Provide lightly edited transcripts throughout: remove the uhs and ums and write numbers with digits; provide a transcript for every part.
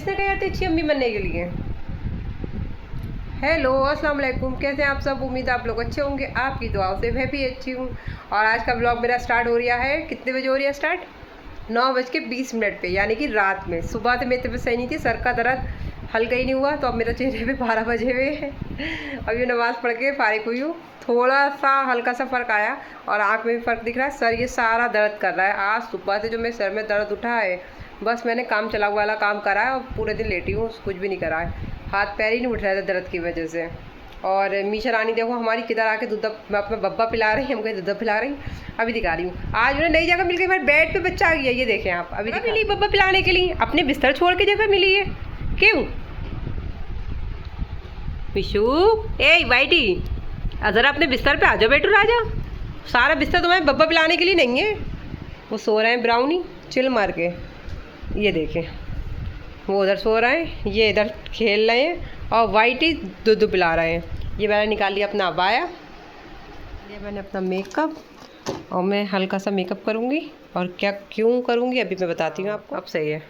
इसने कहा जाती अच्छी अम्मी बनने के लिए। हेलो अस्सलाम वालेकुम, कैसे हैं आप सब? उम्मीद है आप लोग अच्छे होंगे, आपकी दुआओं से मैं भी अच्छी हूँ। और आज का ब्लॉग मेरा स्टार्ट हो रहा है, कितने बजे हो रही है स्टार्ट? 9:20 पे, यानी कि रात में। सुबह से मेरी तबीयत सही नहीं थी, सर का दर्द हल्का ही नहीं हुआ, तो अब मेरा चेहरे पे 12 बजे हुए हैं। अभी नमाज़ पढ़ के फारिग हुई हूँ, थोड़ा सा हल्का सा फ़र्क आया और आँख में भी फ़र्क दिख रहा है। सर ये सारा दर्द कर रहा है। आज सुबह से जो मेरे सर में दर्द उठा है, बस मैंने काम चलाऊ वाला काम करा है और पूरे दिन लेटी हूँ, कुछ भी नहीं करा है। हाथ पैर ही नहीं उठ रहा था दर्द की वजह से। और मीशा रानी देखो हमारी किधर आके दूध अपना बब्बा पिला रही है, हमको दूध पिला रही। अभी दिखा रही हूँ, आज उन्हें नई जगह मिल गई, मेरे बेड पे बच्चा आ गया। ये देखें आप, अभी मिली बब्बा पिलाने के लिए, अपने बिस्तर छोड़ के जगह मिली है। क्यों मिशू? ए वाइटी, ज़रा अपने बिस्तर पे आ जाओ बेटू, राजा। सारा बिस्तर तुम्हारे बब्बा पिलाने के लिए नहीं है। वो सो रहे हैं ब्राउनी चिल मार के, ये देखें वो उधर सो रहे हैं, ये इधर खेल रहे हैं और वाइटी दूध पिला रहे हैं। ये मैंने निकाल लिया अपना अबाया, ये मैंने अपना मेकअप, और मैं हल्का सा मेकअप करूँगी। और क्या क्यों करूँगी अभी मैं बताती हूँ आपको। अब सही है,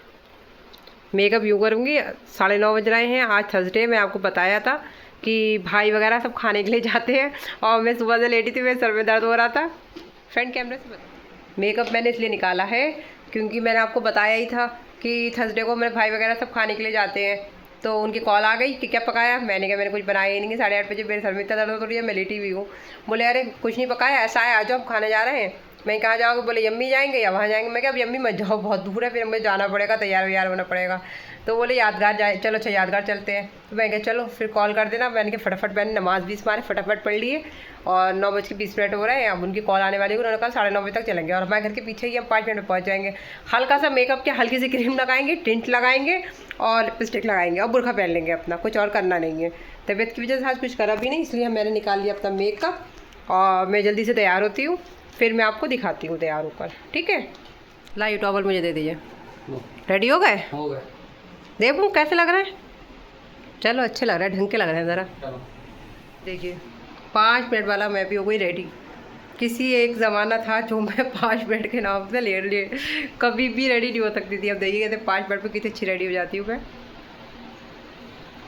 मेकअप यूँ करूँगी। 9:30 बज रहे हैं, आज थर्सडे। मैं आपको बताया था कि भाई वगैरह सब खाने के लिए जाते हैं और मैं सुबह से लेटी थी, मेरे सर में दर्द हो रहा था। फ्रंट कैमरे से मेकअप मैंने इसलिए निकाला है क्योंकि मैंने आपको बताया ही था कि थर्सडे को मेरे भाई वगैरह सब खाने के लिए जाते हैं। तो उनकी कॉल आ गई कि क्या पकाया। मैंने कहा मैंने कुछ बनाया ही नहीं है। 8:30 बजे मेरे सर में इतना दर्द हो रही है, मैं लेटी हुई हूँ। बोले अरे कुछ नहीं पकाया, ऐसा है आ जाओ हम खाने जा रहे हैं। मैं कहाँ जाओगे? बोले यम्मी जाएंगे या वहाँ जाएंगे। मैं क्या अब यम्मी मत जाओ, बहुत दूर है, फिर मुझे जाना पड़ेगा, तैयार व्यार होना पड़ेगा। तो बोले यादगार जाए, चलो अच्छा यादगार चलते हैं। तो मैं कहा चलो फिर कॉल कर देना। मैंने कहा फटाफट मैंने नमाज़ भी मारे, फटाफट पढ़ लिए। और 9:20 हो रहे हैं, अब उनकी कॉल आने वाली है। उन्होंने कहा 9:30 बजे तक चलेंगे और हमारे घर के पीछे ही हम 5 मिनट में पहुँच जाएंगे। हल्का सा मेकअप किया, हल्की सी क्रीम लगाएंगे, टिंट लगाएंगे और लिपस्टिक लगाएंगे और बुर्खा पहन लेंगे अपना, कुछ और करना नहीं है। तबीयत की वजह से आज कुछ करा भी नहीं, इसलिए मैंने निकाल लिया अपना मेकअप और मैं जल्दी से तैयार होती हूँ, फिर मैं आपको दिखाती हूँ तैयार होकर। ठीक है, लाइए टॉवल मुझे दे दीजिए। रेडी हो गए? हो गए। देखूँ कैसे लग रहा है? चलो अच्छे लग रहा है, ढंग के लग रहे हैं ज़रा। देखिए 5 मिनट वाला मैं भी हो गई रेडी। किसी एक ज़माना था जो मैं 5 मिनट के नाम से ले कभी भी रेडी नहीं हो सकती थी। अब देखिए कहते 5 मिनट पर कितनी अच्छी रेडी हो जाती हूँ मैं।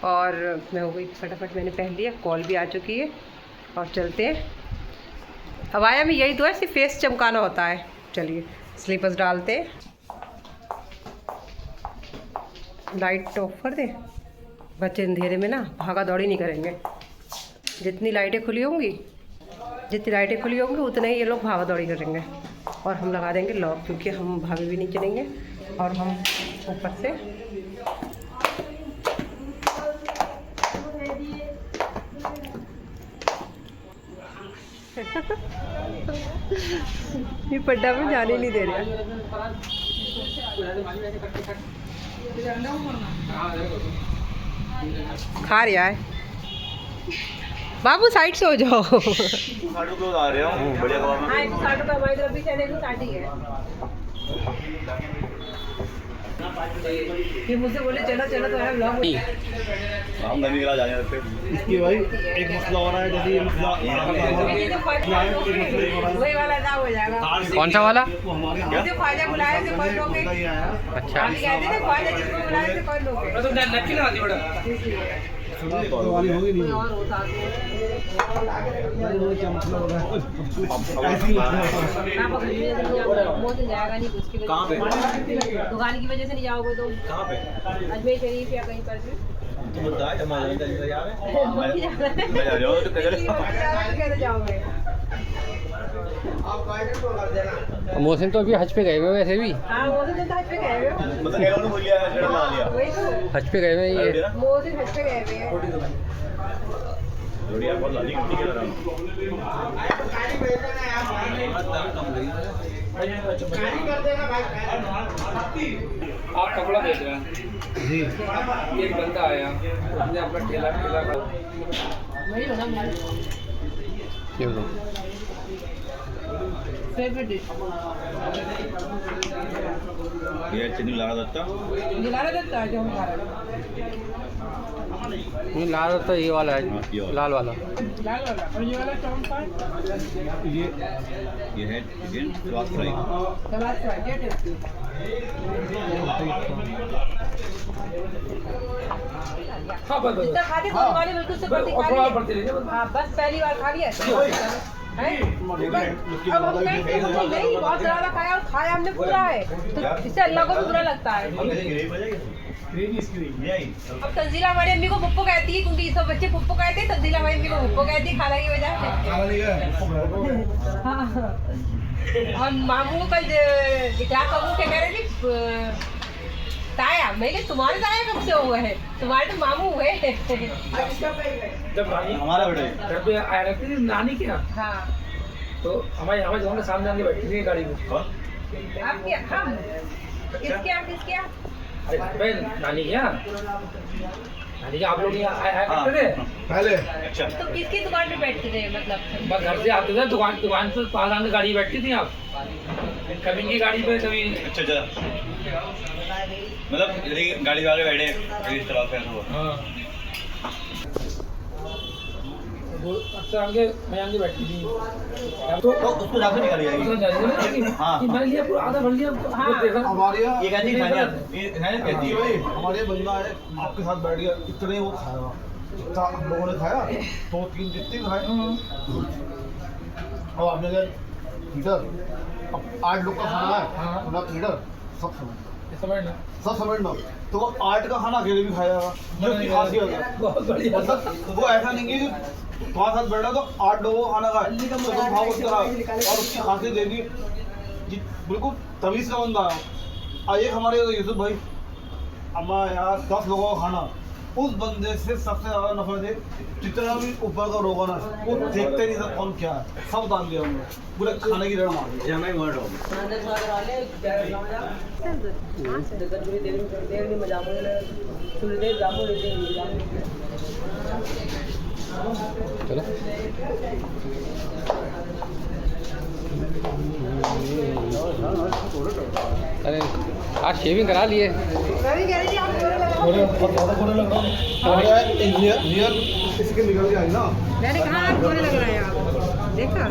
और मैं हो गई फटाफट, मैंने पहन लिया, कॉल भी आ चुकी है और चलते हैं। हवाया में यही तो है, सिर्फ फेस चमकाना होता है। चलिए स्लीपर्स डालते हैं, लाइट ऑफ कर दें। बच्चे अंधेरे में ना भागा दौड़ी नहीं करेंगे। जितनी लाइटें खुली होंगी उतना ही ये लोग भागा दौड़ी करेंगे। और हम लगा देंगे लॉक, क्योंकि हम भागे भी नहीं चलेंगे। और हम ऊपर से ये पड्डा में जाने नहीं दे रहा। खा रहा है बाबू, साइड से हो जाओ। आ रहे हो बढ़िया ये मुझसे बोले चलो चलो तो ब्लॉग हम नहीं निकला जाने लगते। इसकी भाई एक मसला हो रहा है, जैसे ये मसला वही वाला ना हो जाएगा। कौन सा वाला? मुझे ख्वाजा बुलाए थे कौन लोग? अच्छा, हम कहते थे ख्वाजा जिसको बुलाए थे कौन लोग? तो नक्की लगा दी बड़ा वाली होगी नहीं। और होता क्या मसला हो रहा है? जाएगा नहीं उसकी वजह। कहाँ पे? दुकान की वजह से नहीं जाओगे तो कहाँ पे? अजमेर शरीफ या कहीं पर भी। तुम बताए जमा मैं जा रहा हूँ तो कैसे जाओगे? मोहसिन तो अभी हज पे गए हुए वैसे भी। हाँ मोहसिन तो हज पे गए हुए। मतलब कह रहा हूँ भूल गया, छेड़ मार लिया। वही तो हज पे गए हुए हैं ये। मोहसिन हज पे गए हुए हैं। जोड़िया बहुत लाली कितनी के लगा। आप कपड़ा बेच रहे हैं जी? एक बंदा आया, उसने अपना ठेला वही बना मेरा फेवरेट डिश। ये चटनी लगा देता है जो हम खा रहे हैं। नहीं, लाल तो ये वाला है, लाल वाला। लाल वाला और ये वाला टॉम पान। ये है चिकन सलाद फ्राई। सलाद फ्राई क्या टेस्ट? हाँ बस जितना खाते तो हमारे बिल्कुल से बढ़ती खा और लिए। बढ़ती रही है। हाँ बस पहली बार खा लिया हैं? अब हम कहें कि हमने नहीं बहुत ज़्यादा खाया और खाया हमने पूरा है, तो इससे अल्लाह को भी बुरा लगता है। अब तंजीला हमारी अम्मी को पुप्पो कहती है, क्योंकि सब बच्चे पुप्पो कहते हैं, तंजीला हमारी अम्मी को पुप्पो कहती है खाना की वजह से। हाँ। और मामू को कल क्या कहूँ क्या कह रहे थे ताया, मैंने तुम्हारे ताया कब से हुए हैं, तुम्हारे तो मामू हुए हैं। जब नानी हमारा बेटा घर पे आया करती थी नानी के यहाँ, हाँ तो हमारे घर के सामने आके बैठी थी गाड़ी में। आपके हम किसके यहाँ किसके यहाँ? अरे मैं नानी के यहाँ, नानी के आप लोग यहाँ आया करते थे पहले। तो किसकी दुकान पे बैठते थे मतलब? बस घर से आते थे, दुकान से पास आने गाड़ी बैठती थी आप, कभी इनकी गाड़ी पे कभी। अच्छा मतलब यदि गाड़ी वाले बैठे इस तरह से तो हाँ अक्सर आगे मैं आगे बैठती थी तो उसको जाकर निकाली जाएगी। हाँ। कि मैंने लिया पूरा आधा भर लिया। हाँ। देखा हमारे यहाँ ये कहती है कहती है भाई हमारे यहाँ बंदा है आपके साथ बैठ गया, इतने वो खाया, इतना हम लोगों ने खाया, 2-3 जितने भी खाए। अब आपने कहा लीडर, अब 8 लोग का खाना है, हाँ। मतलब लीडर सब समझना सब समझना, तो वो 8 का खाना अकेले भी खाया, ये उसकी खासियत है। बहुत बढ़िया। मतलब वो ऐसा नहीं कि तुम्हारे साथ बैठा तो 8 लोगों का खाना खाए तो तुम भाव उस तरह, और उसकी खासियत देखी बिल्कुल तमीज का बंदा है। एक हमारे यूसुफ भाई, अम्मा यार 10 लोगों का खाना, उस बंदे से सबसे ज्यादा नफरत है, जितना भी ऊपर का रोगा ना वो देखते नहीं था कौन क्या है, सब डाल दिया हमने, पूरे खाने की रेड़ मार दी। चलो अरे आज शेविंग करा लिए। मैं भी कह रही थी आप बोलने लगा। बहुत ज्यादा बुरे लग रहा है, रियल इसके निकल के आई ना। मैंने कहा आप बोलने लग रहा है आप देखा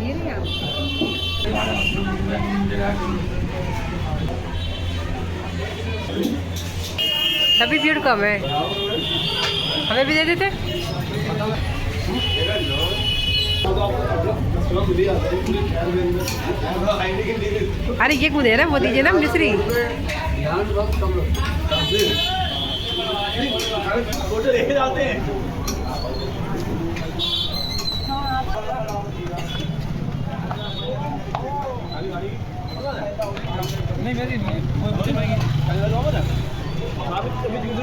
ये नहीं आप अभी भीड़ कम है, हमें भी दे देते। अरे ये क्यों दे रहा है, वो दीजिए ना मिश्री। फोटो लेके जाते हैं। नहीं मेरी नहीं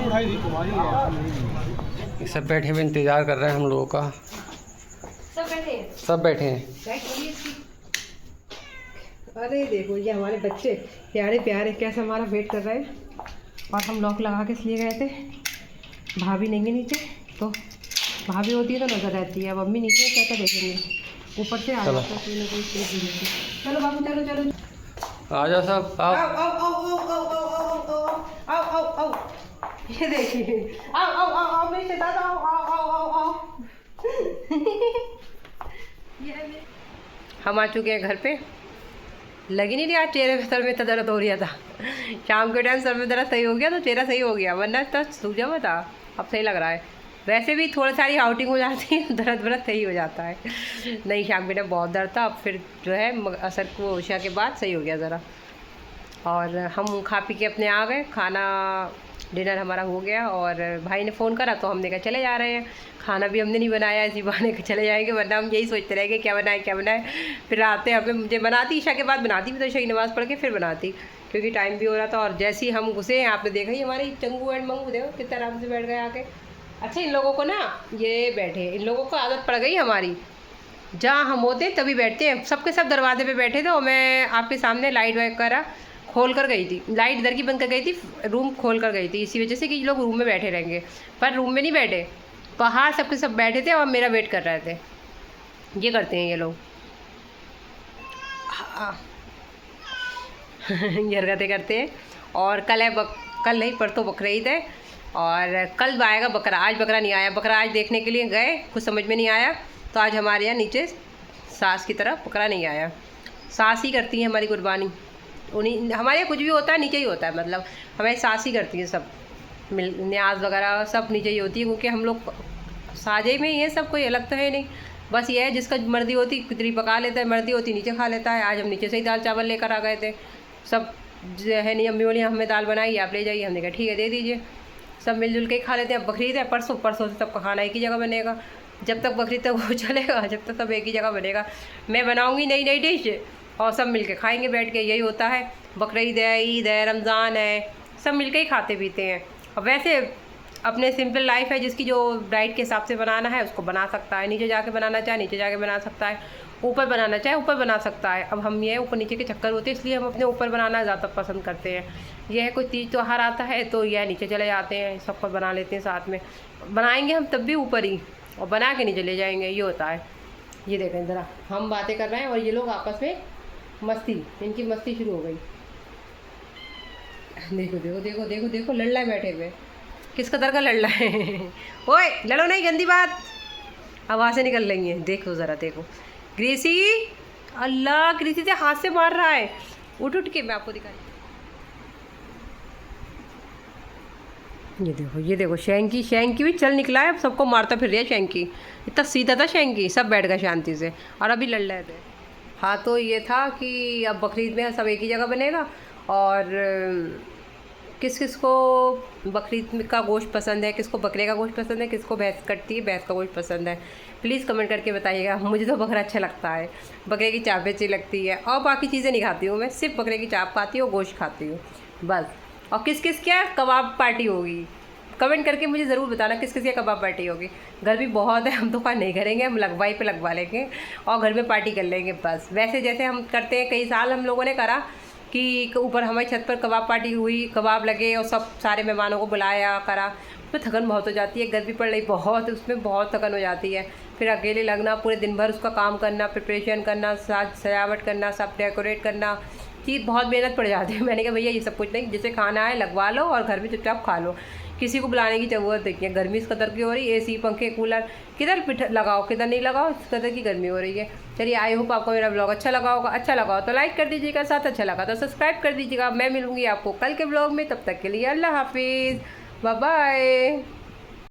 उठाई थी तुम्हारी। सब बैठे हुए इंतज़ार कर रहे हैं हम लोगों का। सब बैठे सब बैठे हैं। अरे देखो ये हमारे बच्चे प्यारे प्यारे कैसे हमारा वेट कर रहे हैं, और हम लॉक लगा के इसलिए गए थे। भाभी नहीं है नीचे, तो भाभी होती है तो नजर रहती है, अब अम्मी नीचे क्या क्या देखेंगे, ऊपर से आ जाता है कोई ना कोई चीज़। चलो बाबू चलो चलो आ जाओ सब आओ आओ। आओ आओ आओ आओ आओ आओ आओ आओ आओ, ये देखिए आओ आओ आओ आओ मेरे शैतान, आओ आओ आओ आओ आओ। हम आ चुके हैं घर पे। लग ही नहीं रहा चेहरे पे, सर में इतना दर्द हो रहा था। शाम के टाइम सर में दर्द सही हो गया तो चेहरा सही हो गया, वरना तो सूझा हुआ था, अब सही लग रहा है। वैसे भी थोड़ी सारी आउटिंग हो जाती है, दर्द वर्द सही हो जाता है। नहीं शाम के टाइम बहुत दर्द था, अब फिर जो है असर को उषा के बाद सही हो गया ज़रा। और हम खा पी के अपने आ गए, खाना डिनर हमारा हो गया, और भाई ने फ़ोन करा तो हमने कहा चले जा रहे हैं। खाना भी हमने नहीं बनाया, इसी बहाने के चले जाएंगे, वरना हम यही सोचते रहेंगे क्या बनाए क्या बनाए। फिर आते हमें मुझे बनाती ईशा के बाद बनाती भी, तो ईशा की नमाज़ पढ़ के फिर बनाती, क्योंकि टाइम भी हो रहा था। और जैसे ही हम घुसे हैं, आपने देखा ही हमारे चंगू एंड मंगू देखो कितने आराम से बैठ गए आके। अच्छा इन लोगों को ना ये बैठे, इन लोगों को आदत पड़ गई हमारी, जहाँ हम होते हैं तभी बैठते हैं। सबके सब दरवाजे पे बैठे थे, और मैं आपके सामने लाइट वगैरह खोल कर गई थी, लाइट इधर की बंद कर गई थी, रूम खोल कर गई थी, इसी वजह से कि ये लोग रूम में बैठे रहेंगे। पर रूम में नहीं बैठे, बाहर सबके सब बैठे थे और मेरा वेट कर रहे थे। ये करते हैं ये लोग, ये हरकतें करते हैं। और कल है कल नहीं परसों बकरीद है, और कल आएगा बकरा। आज बकरा नहीं आया, बकरा आज देखने के लिए गए, कुछ समझ में नहीं आया, तो आज हमारे यहाँ नीचे सास की तरफ बकरा नहीं आया। सास ही करती है हमारी कुर्बानी, उन्हीं हमारे यहाँ कुछ भी होता है नीचे ही होता है, मतलब हमारी सास ही करती है सब, मिल न्याज वगैरह सब नीचे ही होती है, क्योंकि हम लोग साझे में ही है सब, कोई अलग तो है नहीं। बस ये है जिसका मर्जी होती खिचड़ी पका लेता है, मर्जी होती नीचे खा लेता है। आज हम नीचे से ही दाल चावल लेकर आ गए थे, सब जो है नहीं अम्मी बोली हमें दाल बनाई आप ले जाइए, हमने कहा ठीक है दे दीजिए, सब मिलजुल के ही खा लेते हैं। अब बकरीद है परसों, परसों से सबका खाना एक ही जगह बनेगा, जब तक बकरीद तक वो चलेगा, जब तक सब एक ही जगह बनेगा। मैं बनाऊँगी नई नई डिश और सब मिल के खाएँगे बैठ के, यही होता है। बकरीद है, ईद है, रमज़ान है, सब मिल के ही खाते पीते हैं। और वैसे अपने सिंपल लाइफ है, जिसकी जो डाइट के हिसाब से बनाना है उसको बना सकता है, नीचे जाके बनाना चाहे नीचे जाके बना सकता है, ऊपर बनाना चाहे ऊपर बना सकता है। अब हम ये ऊपर नीचे के चक्कर होते हैं, इसलिए हम अपने ऊपर बनाना ज़्यादा पसंद करते हैं। यह है कोई तीज त्योहार आता है तो यह नीचे चले जाते हैं, सब पर बना लेते हैं साथ में, बनाएंगे हम तब भी ऊपर ही और बना के नीचे ले जाएंगे, ये होता है। ये देखें ज़रा, हम बातें कर रहे हैं और ये लोग आपस में मस्ती, इनकी मस्ती शुरू हो गई। देखो देखो देखो देखो देखो लड़ रहा है बैठे हुए, किस कदर का लड़ रहा है। ओए लड़ो नहीं, गंदी बात, आवाज़ें निकल रही हैं। देखो ज़रा देखो, ग्रेसी, अल्लाह ग्रेसी से हाथ से मार रहा है, उठ उठ के, मैं आपको दिखाई। ये देखो शैंकी, शैंकी भी चल निकला है, अब सबको मारता फिर रहा है शैंकी। इतना सीधा था शैंकी, सब बैठ गए शांति से और अभी लड़ रहे थे। हाँ तो ये था कि अब बकरीद में सब एक ही जगह बनेगा, और किस किस को बकरीद का गोश्त पसंद है, किसको बकरे का गोश्त पसंद है, किसको भैंस कटती है भैंस का गोश्त पसंद है, प्लीज़ कमेंट करके बताइएगा। मुझे तो बकरा अच्छा लगता है, बकरे की चाप अच्छी लगती है, और बाकी चीज़ें नहीं खाती हूँ मैं, सिर्फ बकरे की चाप खाती हूँ, गोश्त खाती हूँ बस। और किस किस क्या कबाब पार्टी होगी, कमेंट करके मुझे ज़रूर बताना किस किस की कबाब पार्टी होगी। गर्मी बहुत है, हम तो पार नहीं करेंगे, हम लगवाई पे लगवा लेंगे और घर में पार्टी कर लेंगे बस। वैसे जैसे हम करते हैं, कई साल हम लोगों ने करा कि ऊपर हमारी छत पर कबाब पार्टी हुई, कबाब लगे और सब सारे मेहमानों को बुलाया करा। उसमें थकन बहुत हो जाती है, गर्मी पड़ रही बहुत, उसमें बहुत थकन हो जाती है। फिर अकेले लगना, पूरे दिन भर उसका काम करना, प्रिपरेशन करना, साज सजावट करना, सब डेकोरेट करना, चीज़ बहुत मेहनत पड़ जाती है। मैंने कहा भैया ये सब कुछ नहीं, जिसे खाना है लगवा लो और घर में चुपचाप खा लो, किसी को बुलाने की ज़रूरत नहीं है। गर्मी इस कदर की हो रही, एसी पंखे कूलर किधर लगाओ किधर नहीं लगाओ, इस कदर की गर्मी हो रही है। चलिए आई होप आपको मेरा ब्लॉग अच्छा लगा होगा, अच्छा लगा हो तो लाइक कर दीजिएगा, साथ अच्छा लगा तो सब्सक्राइब कर दीजिएगा। मैं मिलूँगी आपको कल के ब्लॉग में, तब तक के लिए अल्लाह हाफिज़, बाय बाय।